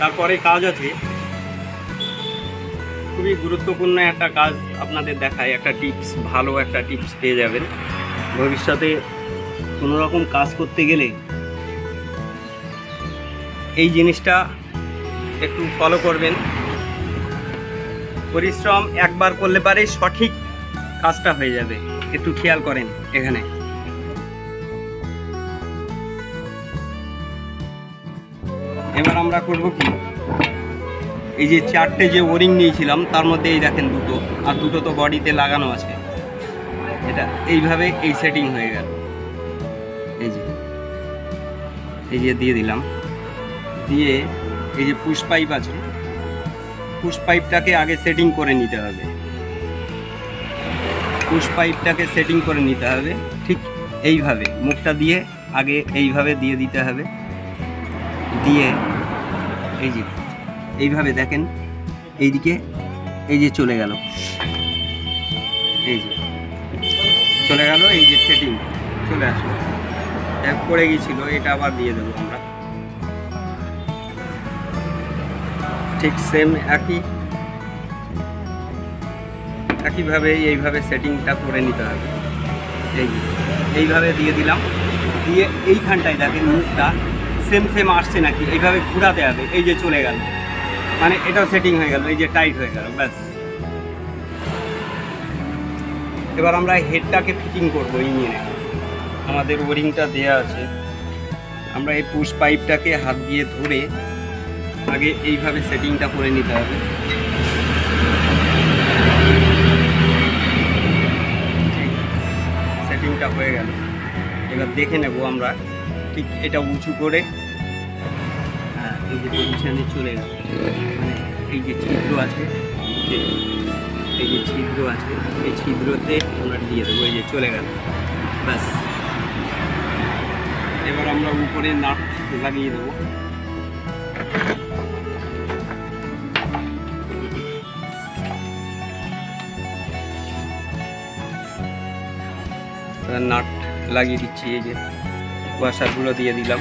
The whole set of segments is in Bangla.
তারপরে কাজ আছে, খুবই গুরুত্বপূর্ণ একটা কাজ আপনাদের দেখায়। একটা টিপস, ভালো একটা টিপস পেয়ে যাবেন ভবিষ্যতে কোনো রকম কাজ করতে গেলে। এই জিনিসটা একটু ফলো করবেন। পরিশ্রম একবার করলে পারে সঠিক কাজটা হয়ে যাবে, একটু খেয়াল করেন। এখানে এবার আমরা করব কি, এই যে চারটে যে ওরিং নিয়েছিলাম তার মধ্যে এই দেখেন দুটো, আর দুটো তো বডিতে লাগানো আছে। এটা এইভাবে এই সেটিং হয়ে গেল। এই যে দিয়ে দিলাম, দিয়ে এই যে পুশ পাইপ আছে, পুশ পাইপটাকে আগে সেটিং করে নিতে হবে। পুশ পাইপটাকে সেটিং করে নিতে হবে ঠিক এইভাবে, মুখটা দিয়ে আগে এইভাবে দিয়ে দিতে হবে। দিয়ে এই যে এইভাবে দেখেন এইদিকে, এই যে চলে গেল, এই যে চলে গেল, এই যে সেটিং চলে আসলো। এক পড়ে গিয়েছিল, এটা আবার দিয়ে দেবো আমরা। ঠিক সেম একইভাবে এইভাবে সেটিংটা করে নিতে হবে। এইভাবে দিয়ে দিলাম, দিয়ে এইখানটায় দেখেন মুখটা সেম আসছে নাকি, এইভাবে ঘুরাতে হবে। এই যে চলে গেল, মানে এটাও সেটিং হয়ে গেল, এই যে টাইট হয়ে গেল, ব্যাস। এবার আমরা হেডটাকে ফিটিং করবো ইঞ্জিনে। আমাদের ওয়ারিংটা দেয়া আছে, আমরা এই পুশ পাইপটাকে হাত দিয়ে ধরে আগে এইভাবে সেটিংটা করে নিতে হবে। সেটিংটা হয়ে গেল, এবার দেখে নেব আমরা ঠিক এটা উঁচু করে। হ্যাঁ, এই যে পজিশনে চলে গেল, মানে এই যে ছিদ্র আছে, এই যে ছিদ্র আছে, এই ছিদ্রতে আমরা দিয়ে দেবো। এই যে চলে গেল, ব্যাস। এবার আমরা উপরে নাট লাগিয়ে দেবো। নাট লাগিয়ে দিচ্ছি, এই যে ওয়াশারগুলো দিয়ে দিলাম।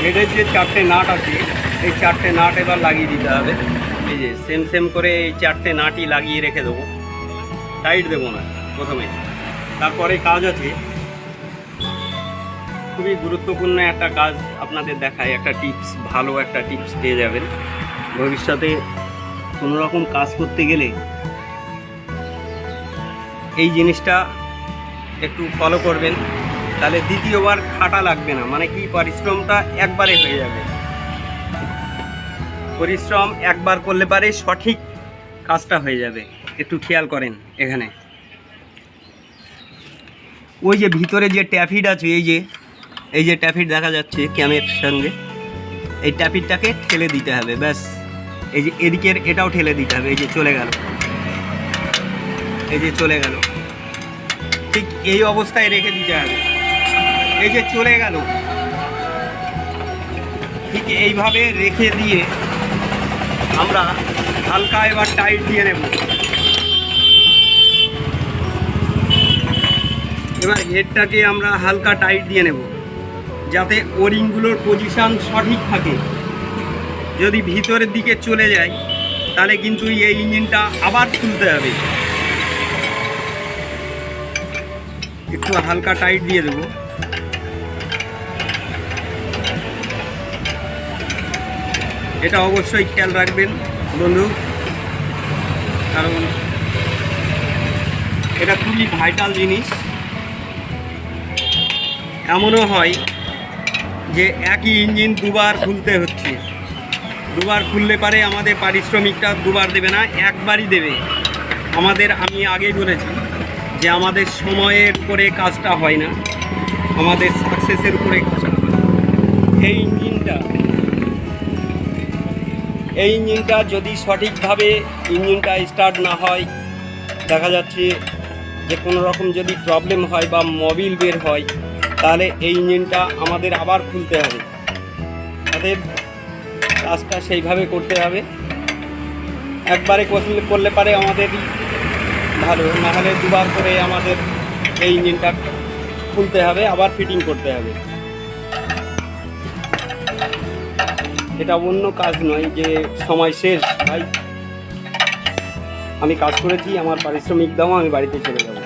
হেডের যে চারটে নাট আছে, এই চারটে নাট এবার লাগিয়ে দিতে হবে। এই যে সেম করে এই চারটে নাটই লাগিয়ে রেখে দেবো, টাইট দেবো না প্রথমে। তারপরে কাজ আছে, খুবই গুরুত্বপূর্ণ একটা কাজ আপনাদের দেখায়। একটা টিপস, ভালো একটা টিপস পেয়ে যাবেন ভবিষ্যতে কোনো রকম কাজ করতে গেলে। এই জিনিসটা একটু ফলো করবেন, তাহলে দ্বিতীয়বার খাটা লাগবে না, মানে কি পরিশ্রমটা একবারে হয়ে যাবে। পরিশ্রম একবার করলে পারে সঠিক কাজটা হয়ে যাবে, একটু খেয়াল করেন। এখানে ওই যে ভিতরে যে ট্যাফিড আছে, এই যে ট্যাফিড দেখা যাচ্ছে ক্যামের সঙ্গে, এই ট্যাফিডটাকে ঠেলে দিতে হবে, ব্যাস। এই যে এদিকের এটাও ঠেলে দিতে হবে। এই যে চলে গেল, এই যে চলে গেল, ঠিক এই অবস্থায় রেখে দিতে হবে। এই যে চলে গেল, ঠিক এইভাবে রেখে দিয়ে আমরা হালকা এবার টাইট দিয়ে নেব। এবার হেডটাকে আমরা হালকা টাইট দিয়ে নেব, যাতে ওরিংগুলোর পজিশান সঠিক থাকে। যদি ভিতরের দিকে চলে যায় তাহলে কিন্তু এই ইঞ্জিনটা আবার খুলতে হবে। একটু হালকা টাইট দিয়ে দেবো। এটা অবশ্যই খেয়াল রাখবেন বন্ধু, কারণ এটা খুবই ভাইটাল জিনিস। এমনও হয় যে একই ইঞ্জিন দুবার খুলতে হচ্ছে, দুবার খুললে পারে আমাদের পারিশ্রমিকটা দুবার দেবে না, একবারই দেবে আমাদের। আমি আগেই বলেছি যে আমাদের সময়ের উপরে কাজটা হয় না, আমাদের সাকসেসের উপরে কাজটা হয়। এই ইঞ্জিনটা যদি সঠিকভাবে ইঞ্জিনটা স্টার্ট না হয়, দেখা যাচ্ছে যে কোনো রকম যদি প্রবলেম হয় বা মোবিল বের হয়, তাহলে এই ইঞ্জিনটা আমাদের আবার খুলতে হবে। তাদের কাজটা সেইভাবে করতে হবে। একবারে করলে পারে আমাদেরই ভালো, নাহলে দুবার করে আমাদের এই ইঞ্জিনটা খুলতে হবে, আবার ফিটিং করতে হবে। এটা অন্য কাজ নয় যে সময় শেষ ভাই, আমি কাজ করেছি, আমার পারিশ্রমিক দাও, আমি বাড়িতে চলে যাব,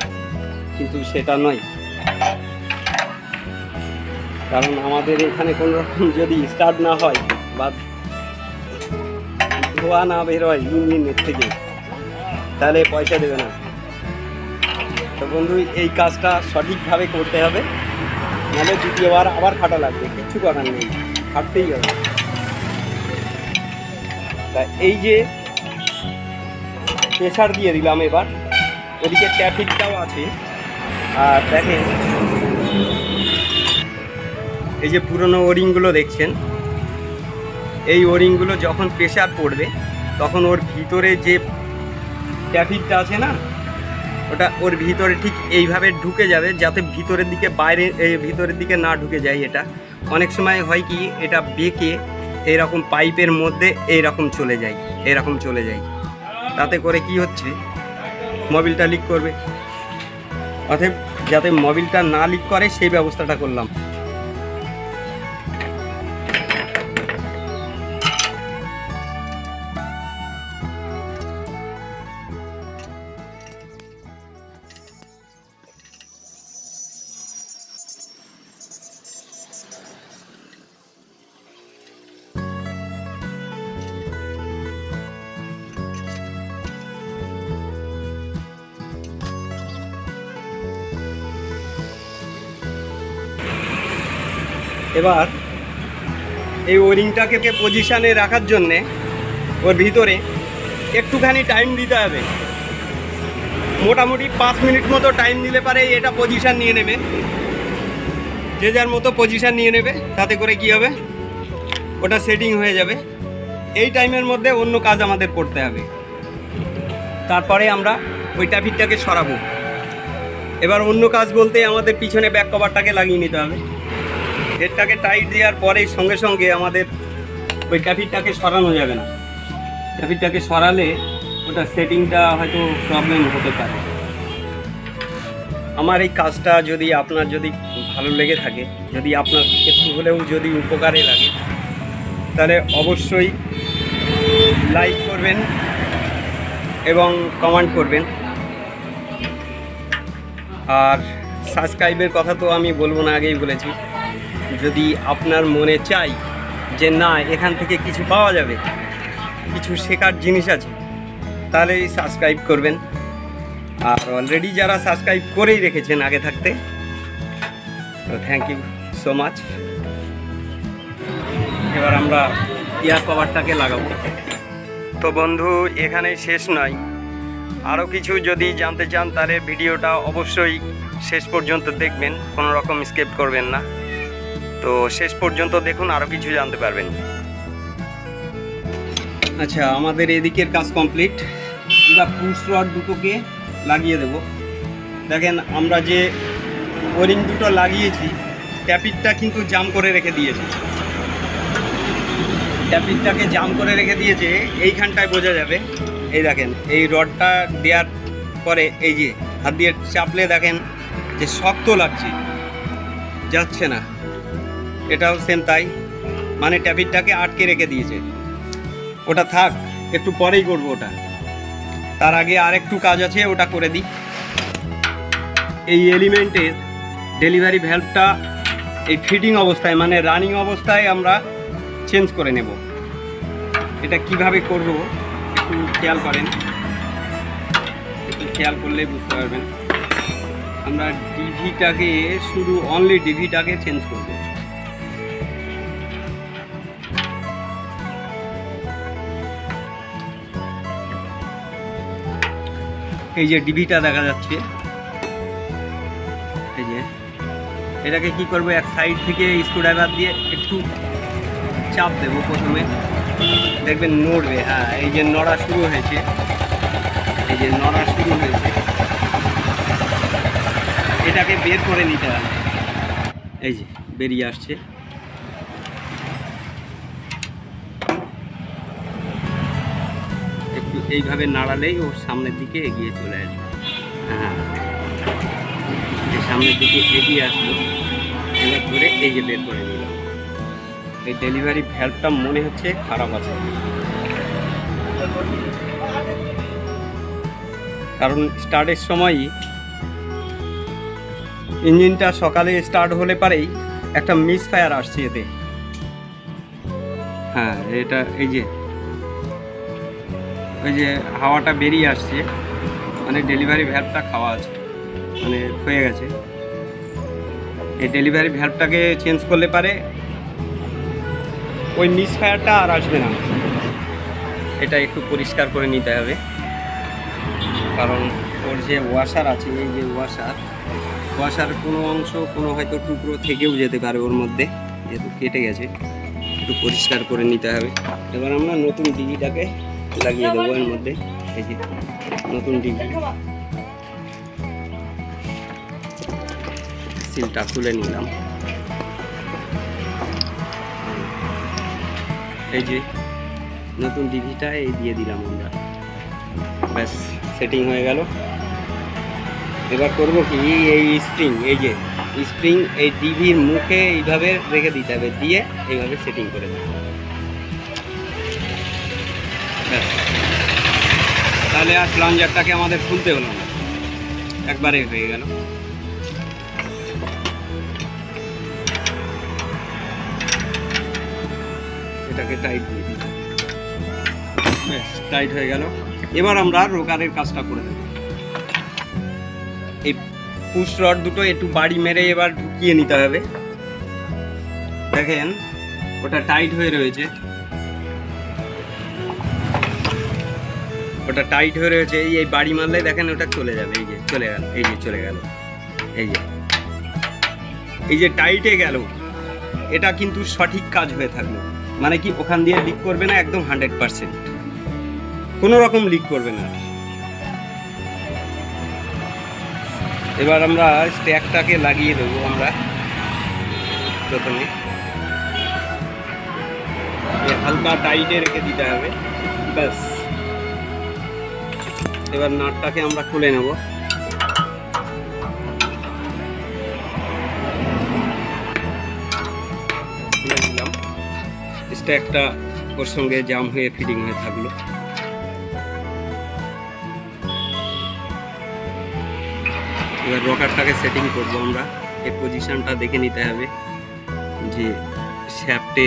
কিন্তু সেটা নয়। কারণ আমাদের এখানে কোনো রকম যদি স্টার্ট না হয় বা ধোয়া না বের হয় ইঞ্জিনের থেকে, তাহলে পয়সা দেবে না। তো বন্ধু, এই কাজটা সঠিকভাবে করতে হবে, নাহলে দ্বিতীয়বার আবার খাটা লাগবে, কিচ্ছু করার নেই, খাটতেই হবে। তা এই যে প্রেসার দিয়ে দিলাম, এবার ওদিকে ট্যাপিকটাও আছে। আর দেখেন এই যে পুরনো ওরিংগুলো দেখছেন, এই ওরিংগুলো যখন প্রেসার পড়বে তখন ওর ভিতরে যে ট্যাপিকটা আছে না, ওটা ওর ভিতরে ঠিক এইভাবে ঢুকে যাবে, যাতে ভিতরের দিকে বাইরে ভিতরের দিকে না ঢুকে যায়। এটা অনেক সময় হয় কি, এটা বেঁকে এইরকম পাইপের মধ্যে এইরকম চলে যায়, এরকম চলে যায়, তাতে করে কি হচ্ছে, মোবিলটা লিক করবে। অতএব যাতে মোবিলটা না লিক করে সেই ব্যবস্থাটা করলাম। এবার এই ওরিংটাকে পজিশানে রাখার জন্যে ওর ভিতরে একটুখানি টাইম দিতে হবে, মোটামুটি 5 মিনিট মতো টাইম দিলে পারে এটা পজিশান নিয়ে নেবে, যে যার মতো পজিশান নিয়ে নেবে, তাতে করে কি হবে, ওটা সেটিং হয়ে যাবে। এই টাইমের মধ্যে অন্য কাজ আমাদের করতে হবে, তারপরে আমরা ওই ট্যাপিকটাকে সরাবো। এবার অন্য কাজ বলতে আমাদের পিছনে ব্যাক কভারটাকে লাগিয়ে নিতে হবে। হেডটাকে টাইট দেওয়ার পরেই সঙ্গে সঙ্গে আমাদের ওই ট্যাপিকটাকে সরানো যাবে না, ট্যাপিকটাকে সরালে ওটা সেটিংটা হয়তো প্রবলেম হতে পারে। আমার এই কাজটা যদি আপনার যদি ভালো লেগে থাকে, যদি আপনার একটু হলেও যদি উপকারে লাগে, তাহলে অবশ্যই লাইক করবেন এবং কমেন্ট করবেন। আর সাবস্ক্রাইবের কথা তো আমি বলবো না, আগেই বলেছি। যদি আপনার মনে চাই যে না, এখান থেকে কিছু পাওয়া যাবে, কিছু শেখার জিনিস আছে, তাহলে সাবস্ক্রাইব করবেন। আর অলরেডি যারা সাবস্ক্রাইব করেই রেখেছেন আগে থাকতে, তো থ্যাংক ইউ সো মাচ। এবার আমরা ইয়ার কভারটাকে লাগাবো। তো বন্ধু, এখানেই শেষ নয়, আরও কিছু যদি জানতে চান তাহলে ভিডিওটা অবশ্যই শেষ পর্যন্ত দেখবেন, কোনো রকম স্কিপ করবেন না। তো শেষ পর্যন্ত দেখুন, আরও কিছু জানতে পারবেন। আচ্ছা, আমাদের এদিকের কাজ কমপ্লিট। এবার পুশ রড দুটোকে লাগিয়ে দেব। দেখেন, আমরা যে ওরিং দুটো লাগিয়েছি, ট্যাপিকটা কিন্তু জাম করে রেখে দিয়েছে, ট্যাপিকটাকে জাম করে রেখে দিয়েছে। এইখানটায় বোঝা যাবে, এই দেখেন, এই রডটা দেওয়ার পরে এই যে হাত দিয়ে চাপলে দেখেন যে শক্ত লাগছে, যাচ্ছে না। এটাও সেম তাই, মানে ট্যাপিকটাকে আটকে রেখে দিয়েছে। ওটা থাক, একটু পরেই করবো ওটা, তার আগে আর একটু কাজ আছে, ওটা করে দিই। এই এলিমেন্টের ডেলিভারি ভ্যালভটা এই ফিটিং অবস্থায়, মানে রানিং অবস্থায় আমরা চেঞ্জ করে নেব। এটা কিভাবে করব একটু খেয়াল করেন, একটু খেয়াল করলেই বুঝতে পারবেন। আমরা ডিভিটাকে শুধু অনলি ডিভিটাকে চেঞ্জ করব। এই যে ডিভিটা দেখা যাচ্ছে, এই যে এটাকে কি করব, এক সাইড থেকে স্ক্রুড্রাইভার দিয়ে একটু চাপ দেবো প্রথমে, দেখবেন নড়বে। হ্যাঁ, এই যে নড়া শুরু হয়েছে, এই যে নড়া শুরু হয়েছে, এটাকে বের করে নিতে হবে। এই যে বেরিয়ে আসছে। একটু এইভাবে নাড়ালেই ওর সামনের দিকে এগিয়ে চলে আসবে। হ্যাঁ, সামনের দিকে এগিয়ে আসলো, এবার ধরে এই যে বের করে নিলাম। এই ডেলিভারি ভ্যালভটা মনে হচ্ছে খারাপ আছে, কারণ স্টার্টের সময়ই ইঞ্জিনটা সকালে স্টার্ট হলে পারেই একটা মিস ফায়ার আসছে এতে। হ্যাঁ, এটা এই যে ওই যে হাওয়াটা বেরিয়ে আসছে, মানে ডেলিভারি ভ্যালভটা খাওয়া আছে, মানে হয়ে গেছে। এই ডেলিভারি ভ্যালভটাকে চেঞ্জ করলে পারে ওই মিস ফায়ারটা আর আসবে না। এটা একটু পরিষ্কার করে নিতে হবে, কারণ ওর যে ওয়াশার আছে, এই যে ওয়াশার কোনো অংশ কোনো হয়তো টুকরো থেকেও যেতে পারে ওর মধ্যে, যেহেতু কেটে গেছে, একটু পরিষ্কার করে নিতে হবে। এবার আমরা নতুন ডিগিটাকে লাগিয়ে দেবো এর মধ্যে। এই যে নতুন ডিগি, সিলটা খুলে নিলাম। এই যে নতুন ডিভিটা এই দিয়ে দিলাম আমরা, ব্যাস সেটিং হয়ে গেল। এবার করবো কি, এই স্প্রিং, এই যে স্প্রিং এই ডিভির মুখে এইভাবে রেখে দিতে হবে, দিয়ে এইভাবে সেটিং করে দেবো। তাহলে আর প্লাঞ্জারটাকে আমাদের খুলতে হলো না, একবারে হয়ে গেল। এটাকে টাইট দিয়ে দিই, ব্যাস টাইট হয়ে গেল। এবার আমরা রোকারের কাজটা করে দেব। এই পুশ রড দুটো একটু বাড়ি মেরে এবার ঢুকিয়ে নিতে হবে। দেখেন ওটা টাইট হয়ে রয়েছে, ওটা টাইট হয়ে রয়েছে। এই বাড়ি মারলে দেখেন ওটা চলে যাবে, এই যে চলে গেল, এই যে চলে গেল, এই যে টাইটে গেল। এটা কিন্তু সঠিক কাজ হয়ে থাকলো, মানে কি ওখান দিয়ে লিক করবে না, একদম 100%, কোনো রকম লিক করবে না। এবার আমরা স্ট্যাকটাকে লাগিয়ে দেবো। আমরা প্রথমে হালকা টাইটে রেখে দিতে হবে, ব্যাস। এবার নাটটাকে আমরা খুলে নেব। খুলে নিলাম, স্ট্যাকটা ওর সঙ্গে জাম হয়ে ফিটিং হয়ে থাকলো। এবার রকারটাকে সেটিং করবো আমরা। এই পজিশনটা দেখে নিতে হবে যে শ্যাফটে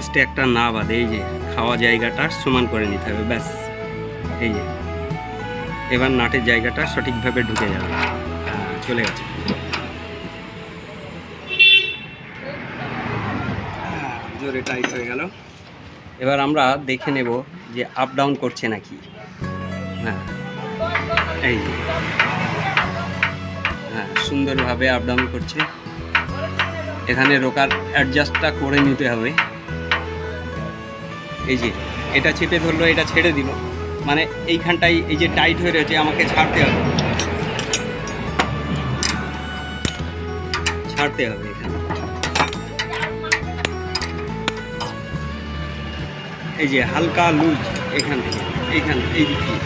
স্ট্যাকটা না বাঁধে, এই যে খাওয়া জায়গাটা সমান করে নিতে হবে, ব্যাস। এই যে এবার নাটের জায়গাটা সঠিকভাবে ঢুকে যাবে, চলে গেছে, জোরে টাইট হয়ে গেল। এবার আমরা দেখে নেব যে আপ ডাউন করছে নাকি। হ্যাঁ, এই হ্যাঁ, সুন্দরভাবে আপ ডাউন করছে। এখানে রোকার অ্যাডজাস্টটা করে নিতে হবে। এই যে এটা চেপে ধরলো, এটা ছেড়ে দিল, মানে এইখানটাই এই যে টাইট হয়ে রয়েছে, আমাকে ছাড়তে হবে, এখানে। এই যে হালকা লুজ এখান থেকে, এইখানে এই দিক দিয়ে,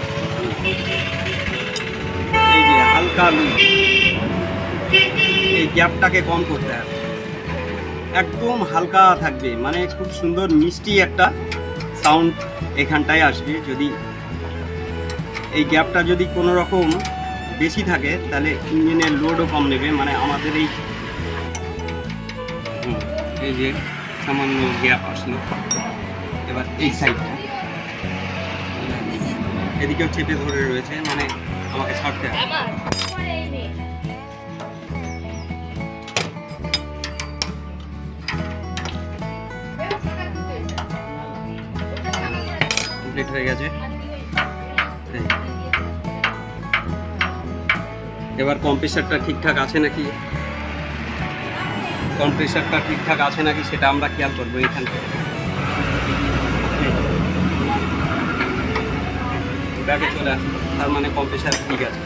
এই যে হালকা লুজ, এই গ্যাপটাকে কম করতে হবে, একদম হালকা থাকবে, মানে খুব সুন্দর মিষ্টি একটা সাউন্ড এখানটায় আসবে। যদি এই গ্যাপটা যদি কোনো রকম বেশি থাকে তাহলে ইঞ্জিনের লোডও কম নেবে, মানে আমাদের এই যে সামান্য গ্যাপ আসলো। এবার এই সাইডটা এদিকেও চেপে ধরে রয়েছে, মানে আমাকে ছাড়তে হবে। কমপ্লিট হয়ে গেছে। এবার কম্প্রেসারটা ঠিকঠাক আছে নাকি, সেটা আমরা খেয়াল করবো। এখান থেকে ব্যাগে চলে আসলো, তার মানে কম্প্রেসার ঠিক আছে।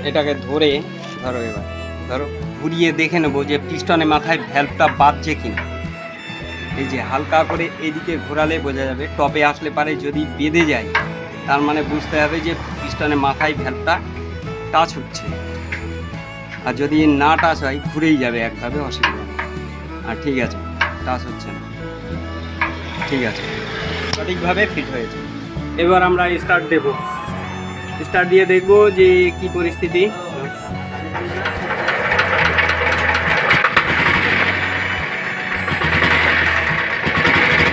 এটাকে ধরো এবার ধরো ঘুরিয়ে দেখে নেবো যে পিস্টনের মাথায় ভ্যালভটা বাজছে কিনা। এই যে হালকা করে এদিকে ঘোরালে বোঝা যাবে, টপে আসলে পারে যদি বেঁধে যায় তার মানে বুঝতে হবে যে পিস্টনের মাথায় ভ্যালভটা টাচ হচ্ছে, আর যদি না টাচ হয় ঘুরেই যাবে একভাবে, অসুবিধা নেই। আর ঠিক আছে, টাচ হচ্ছে না, ঠিক আছে, সঠিকভাবে ফিট হয়েছে। এবার আমরা স্টার্ট দেব, স্টার্ট দিয়ে দেখব যে কি পরিস্থিতি।